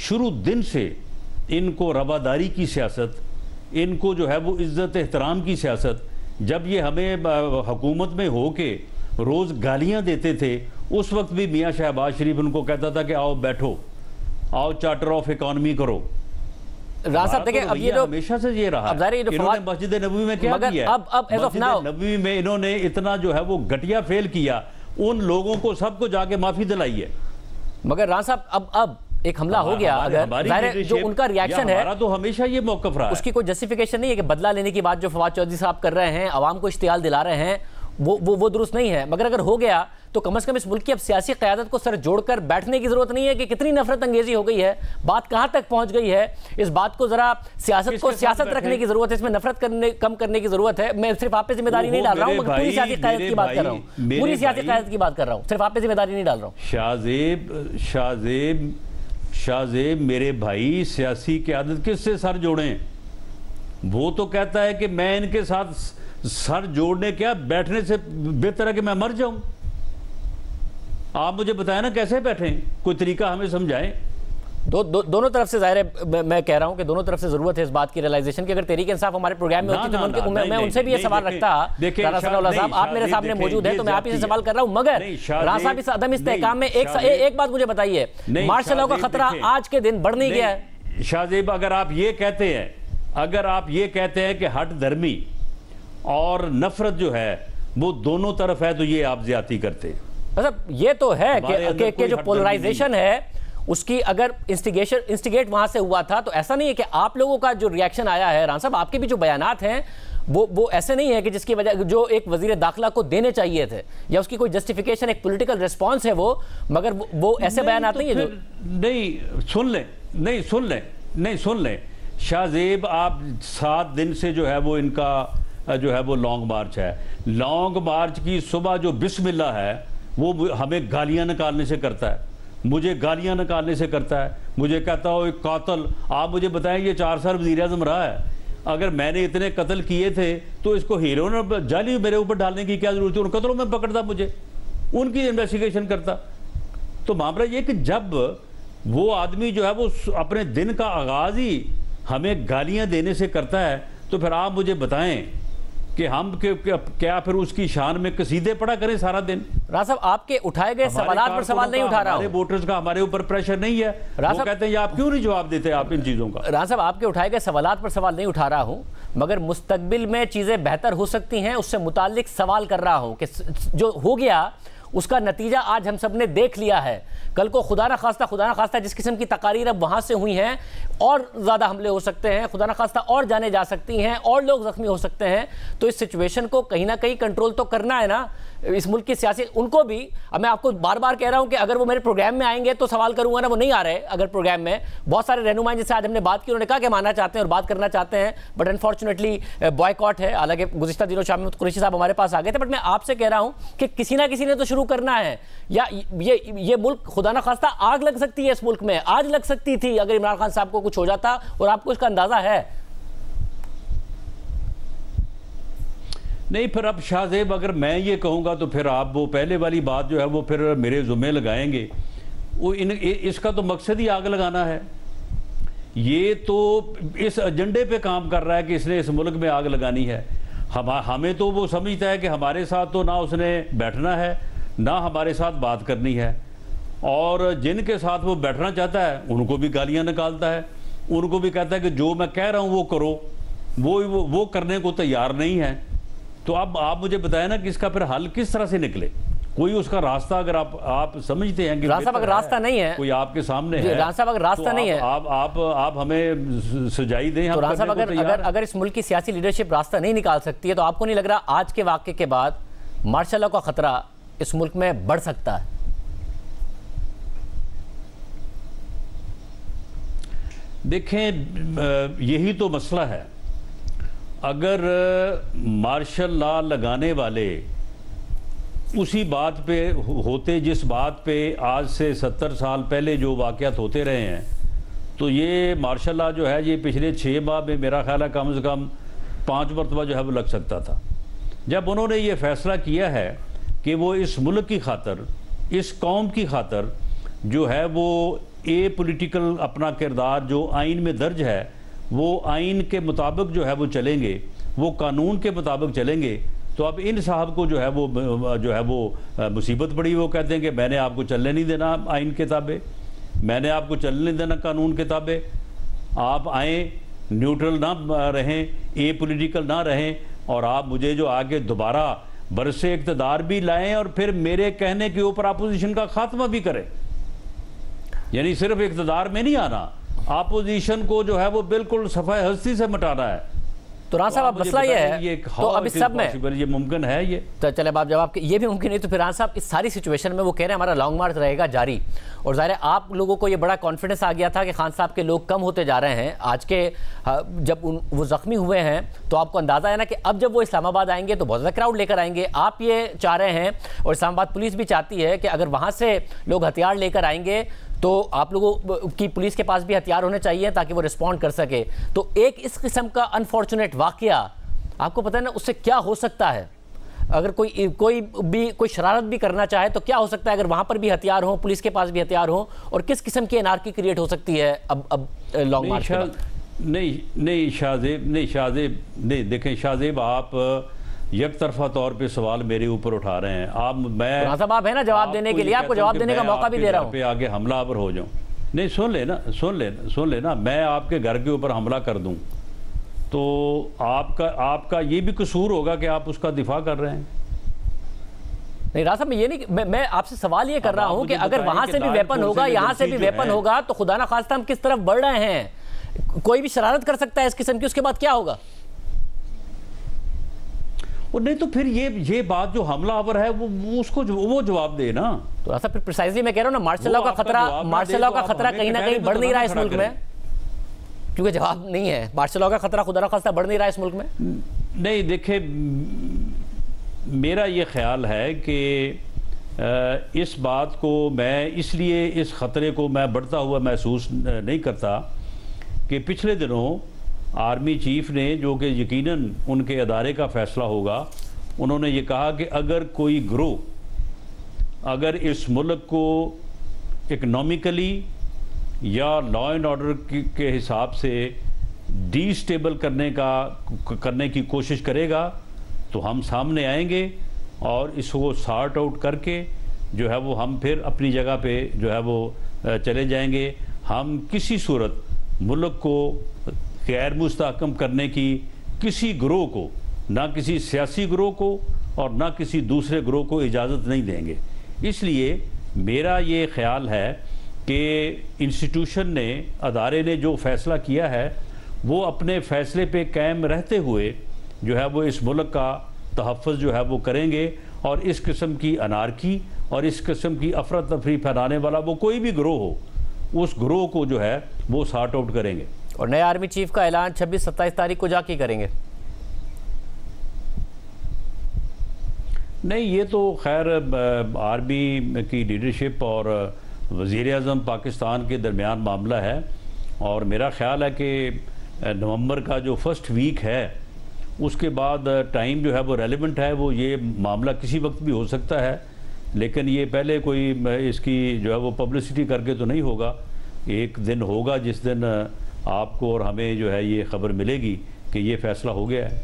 शुरू दिन से इनको रवादारी की सियासत, इनको जो है वो इज़्ज़त एहतराम की सियासत, जब ये हमें हुकूमत में हो के रोज़ गालियाँ देते थे, उस वक्त भी मियाँ शहबाज शरीफ उनको कहता था कि आओ बैठो, आओ चार्टर ऑफ इकॉनमी करो। राज साहब देखिए, अब ये जो हमेशा से ये रहा, इन्होंने मस्जिद नबवी में क्या किया? अब एज ऑफ नाउ नबवी में इन्होंने इतना जो है वो घटिया फेल किया, उन लोगों को सबको जाके माफी दिलाई है। मगर राज साहब अब एक हमला हो गया, अगर जो उनका रिएक्शन है, हमारा तो हमेशा ये मौकफ रहा है, उसकी कोई जस्टिफिकेशन नहीं है कि बदला लेने की बात जो फवाद चौधरी साहब कर रहे हैं, आवाम को इश्तियाल दिला रहे हैं, वो दुरुस्त नहीं है। मगर अगर हो गया तो कम से कम इस मुल्क की अब सियासी क़यादत को सर जोड़कर बैठने की जरूरत नहीं है कि कितनी नफरत अंगेजी हो गई है, बात कहां तक पहुंच गई है, इस बात को जरा सियासत को सियासत रखने की जरूरत है, इसमें नफरत कम करने की जरूरत है। मैं सिर्फ आप पे जिम्मेदारी नहीं डाल रहा हूं, पूरी सियासी क़यादत की बात कर रहा हूं, पूरी सियासी क़यादत की बात कर रहा हूं, सिर्फ आप पे जिम्मेदारी नहीं डाल रहा हूं। शाहजेब मेरे भाई, सियासी क़यादत किससे सर जोड़ें? वो तो कहता है कि मैं इनके साथ सर जोड़ने क्या, बैठने से बेहतर है कि मैं मर जाऊं। आप मुझे बताएं ना कैसे बैठें, कोई तरीका हमें समझाएं। दोनों तरफ से जाहिर है, मैं कह रहा हूं कि दोनों तरफ से जरूरत है इस बात की रियलाइजेशन की। अगर तहरीक इंसाफ हमारे प्रोग्राम में होती तो मैं उनसे भी ये सवाल रखता। साहब आप मेरे सामने मौजूद हैं तो मैं आप ही से सवाल कर रहा हूं। मगर राज साहब इस अदम इस्तेहकाम में एक बात मुझे बताइए, मार्शल लॉ का खतरा आज के दिन बढ़ नहीं गया है? शाहजेब, अगर आप ये कहते हैं कि हट धर्मी और नफरत जो है वो दोनों तरफ है, तो ये आप ज्यादती करते हैं। मतलब ये तो है कि जो पोलराइजेशन है उसकी अगर इंस्टिगेट वहां से हुआ था, तो ऐसा नहीं है कि आप लोगों का जो रिएक्शन आया है, राना साहब आपके भी जो बयानात हैं वो ऐसे नहीं है कि जिसकी वजह जो एक वजीर दाखिला को देने चाहिए थे या उसकी कोई जस्टिफिकेशन, एक पॉलिटिकल रिस्पांस है वो, मगर वो ऐसे बयानात नहीं है जो नहीं सुन लें शाहजेब, आप 7 दिन से जो है वो इनका जो है वो लॉन्ग मार्च है। लॉन्ग मार्च की सुबह जो बिस्मिल्लाह है वो हमें गालियां निकालने से करता है, मुझे गालियां निकालने से करता है, मुझे कहता हो एक कातल। आप मुझे बताएं, ये 4 साल वज़ीर आज़म रहा है, अगर मैंने इतने कत्ल किए थे तो इसको हीरो ने जाली मेरे ऊपर डालने की क्या जरूरत है? उन कत्लों में पकड़ता, मुझे उनकी इन्वेस्टिगेशन करता। तो मामला ये कि जब वो आदमी जो है वो अपने दिन का आगाज ही हमें गालियां देने से करता है, तो फिर आप मुझे बताएं कि हम क्या फिर उसकी शान में कसीदे पढ़ा करें सारा दिन? राज साहब आपके उठाए गए सवालात पर सवाल नहीं उठा रहा हूं। हमारे वोटर्स का हमारे ऊपर प्रेशर नहीं है, वो कहते हैं आप क्यों नहीं जवाब देते आप इन चीजों का? राज साहब आपके उठाए गए सवालात पर सवाल नहीं उठा रहा हूं, मगर मुस्तकबिल में चीजें बेहतर हो सकती हैं उससे मुताल्लिक सवाल कर रहा हूं कि जो हो गया उसका नतीजा आज हम सब ने देख लिया है। कल को खुदा ना खास्ता जिस किस्म की तकारीर अब वहां से हुई हैं, और ज़्यादा हमले हो सकते हैं, खुदा ना खास्ता और जाने जा सकती हैं, और लोग जख्मी हो सकते हैं। तो इस सिचुएशन को कहीं ना कहीं कंट्रोल तो करना है ना इस मुल्क की सियासी, उनको भी। अब मैं आपको बार बार कह रहा हूं कि अगर वो मेरे प्रोग्राम में आएंगे तो सवाल करूंगा ना, वो नहीं आ रहे। अगर प्रोग्राम में बहुत सारे रहनुमा जिससे आज हमने बात की, उन्होंने कहा कि हम आना चाहते हैं और बात करना चाहते हैं, बट अनफॉर्चुनेटली बॉयकॉट है। हालांकि गुज़िश्ता दिनों शामिद कुरैशी साहब हमारे पास आ गए थे, बट मैं आपसे कह रहा हूं कि किसी ना किसी ने तो शुरू करना है। या ये मुल्क खुदा ना खास्ता आग लग सकती है, इस मुल्क में आज लग सकती थी अगर इमरान खान साहब को कुछ हो जाता, और आपको इसका अंदाजा है। नहीं, फिर अब शाहजेब अगर मैं ये कहूँगा तो फिर आप वो पहले वाली बात जो है वो फिर मेरे ज़ुम्मे लगाएंगे। वो इसका तो मकसद ही आग लगाना है। ये तो इस एजेंडे पे काम कर रहा है कि इसने इस मुल्क में आग लगानी है। हमें तो वो समझता है कि हमारे साथ तो ना उसने बैठना है ना हमारे साथ बात करनी है, और जिनके साथ वो बैठना चाहता है उनको भी गालियाँ निकालता है, उनको भी कहता है कि जो मैं कह रहा हूँ वो करो, वो करने को तैयार नहीं है। तो अब आप मुझे बताएं ना कि इसका फिर हल किस तरह से निकले, कोई उसका रास्ता अगर आप समझते हैं कि अगर रास्ता नहीं है, कोई आपके सामने है, अगर रास्ता नहीं है, आप हमें सुझाई दें। तो अगर इस मुल्क की सियासी लीडरशिप रास्ता नहीं निकाल सकती है, तो आपको नहीं लग रहा आज के वाक़े के बाद मार्शल लॉ का खतरा इस मुल्क में बढ़ सकता है? देखें, यही तो मसला है। अगर मार्शल लॉ लगाने वाले उसी बात पे होते जिस बात पे आज से 70 साल पहले जो वाक़यात होते रहे हैं, तो ये मार्शल लॉ जो है ये पिछले 6 माह में मेरा ख्याल है कम से कम 5 मरतबा जो है वो लग सकता था। जब उन्होंने ये फ़ैसला किया है कि वो इस मुल्क की खातर, इस कौम की खातर जो है वो ए पॉलिटिकल अपना किरदार जो आइन में दर्ज है वो आइन के मुताबिक जो है वो चलेंगे, वो कानून के मुताबिक चलेंगे, तो अब इन साहब को जो है वो मुसीबत पड़ी। वो कहते हैं कि मैंने आपको चलने नहीं देना आइन के ताबे, मैंने आपको चलने नहीं देना कानून के ताबे, आप आए न्यूट्रल ना रहें, ए पॉलिटिकल ना रहें, और आप मुझे जो आगे दोबारा बरसे इक़्तिदार भी लाएं और फिर मेरे कहने के ऊपर अपोजिशन का खात्मा भी करें। यानी सिर्फ इक़्तिदार में नहीं आना, अपोजिशन को जो है वो बिल्कुल सफ़ाए हस्ती से मिटाना है। तो राना साहब, अब मसला ये है, तो अब इस सब में ये मुमकिन है, ये तो चले आप जवाब ये भी मुमकिन नहीं, तो फिर राना साहब इस सारी सिचुएशन में वो कह रहे हैं हमारा लॉन्ग मार्च रहेगा जारी, और ज़ाहिर है आप लोगों को ये बड़ा कॉन्फिडेंस आ गया था कि खान साहब के लोग कम होते जा रहे हैं। आज के जब वो ज़ख्मी हुए हैं तो आपको अंदाज़ा है ना कि अब जब वो इस्लामाबाद आएंगे तो बहुत ज़्यादा क्राउड लेकर आएंगे। आप ये चाह रहे हैं और इस्लामाबाद पुलिस भी चाहती है कि अगर वहाँ से लोग हथियार लेकर आएंगे तो आप लोगों की पुलिस के पास भी हथियार होने चाहिए ताकि वो रिस्पॉन्ड कर सके। तो एक इस किस्म का अनफॉर्चुनेट वाकया आपको पता है ना उससे क्या हो सकता है, अगर कोई शरारत भी करना चाहे तो क्या हो सकता है अगर वहां पर भी हथियार हो, पुलिस के पास भी हथियार हो, और किस किस्म की एनार्की क्रिएट हो सकती है अब लॉन्ग मार्च के बाद? नहीं शाहजेब, देखें शाहजेब, आप एक तरफा तौर पे सवाल मेरे ऊपर उठा रहे हैं। आप है ना जवाब देने के लिए, आपको जवाब देने का मौका भी दे रहा हूं। पे आगे हमलावर हो जाऊं, नहीं सुन लेना, मैं आपके घर के ऊपर हमला कर दूं तो आपका ये भी कसूर होगा कि आप उसका दिफा कर रहे हैं। नहीं राजा साहब, मैं ये नहीं, मैं आपसे सवाल ये कर रहा हूं कि अगर वहां से भी वेपन होगा, यहां से भी वेपन होगा, तो खुदा ना खास्ता हम किस तरफ बढ़ रहे हैं? कोई भी शरारत कर सकता है इस किस्म की, उसके बाद क्या होगा? और नहीं तो फिर ये बात जो हमलावर है वो जवाब दे ना। तो ऐसा फिर प्रिसाइजली मैं कह रहा हूं ना, मार्शल लॉ का खतरा कहीं ना कहीं बढ़ नहीं रहा है इस मुल्क में, क्योंकि जवाब नहीं है। मार्शल लॉ का खतरा खुदा ना खास्ता बढ़ नहीं रहा है इस मुल्क में। नहीं देखिए, मेरा ये ख्याल है कि इस बात को मैं इसलिए इस ख़तरे को मैं बढ़ता हुआ महसूस नहीं करता कि पिछले दिनों आर्मी चीफ ने, जो कि यकीनन उनके अदारे का फ़ैसला होगा, उन्होंने ये कहा कि अगर कोई ग्रोह अगर इस मुल्क को इकनॉमिकली या लॉ एंड ऑर्डर के हिसाब से डीस्टेबल करने की कोशिश करेगा तो हम सामने आएंगे और इसको सॉर्ट आउट करके जो है वो हम फिर अपनी जगह पे जो है वो चले जाएंगे। हम किसी सूरत मुल्क को गैर मुस्तहकम करने की किसी ग्रोह को, ना किसी सियासी ग्रोह को और ना किसी दूसरे ग्रोह को इजाज़त नहीं देंगे। इसलिए मेरा ये ख्याल है कि इंस्टीट्यूशन ने, अदारे ने जो फ़ैसला किया है वो अपने फ़ैसले पे कायम रहते हुए जो है वो इस मुल्क का तहफ़्फ़ुज़ जो है वो करेंगे, और इस किस्म की अनारकी और इस किस्म की अफरा तफरी फैलाने वाला वो कोई भी ग्रोह हो, उस ग्रोह को जो है वो सॉर्ट आउट करेंगे। और नए आर्मी चीफ का ऐलान 26-27 तारीख को जाके करेंगे? नहीं, ये तो खैर आर्मी की लीडरशिप और वज़ीर-ए-आज़म पाकिस्तान के दरमियान मामला है, और मेरा ख्याल है कि नवंबर का जो फर्स्ट वीक है उसके बाद टाइम जो है वो रेलेवेंट है। वो ये मामला किसी वक्त भी हो सकता है, लेकिन ये पहले कोई इसकी जो है वो पब्लिसिटी करके तो नहीं होगा। एक दिन होगा जिस दिन आपको और हमें जो है ये खबर मिलेगी कि ये फ़ैसला हो गया है।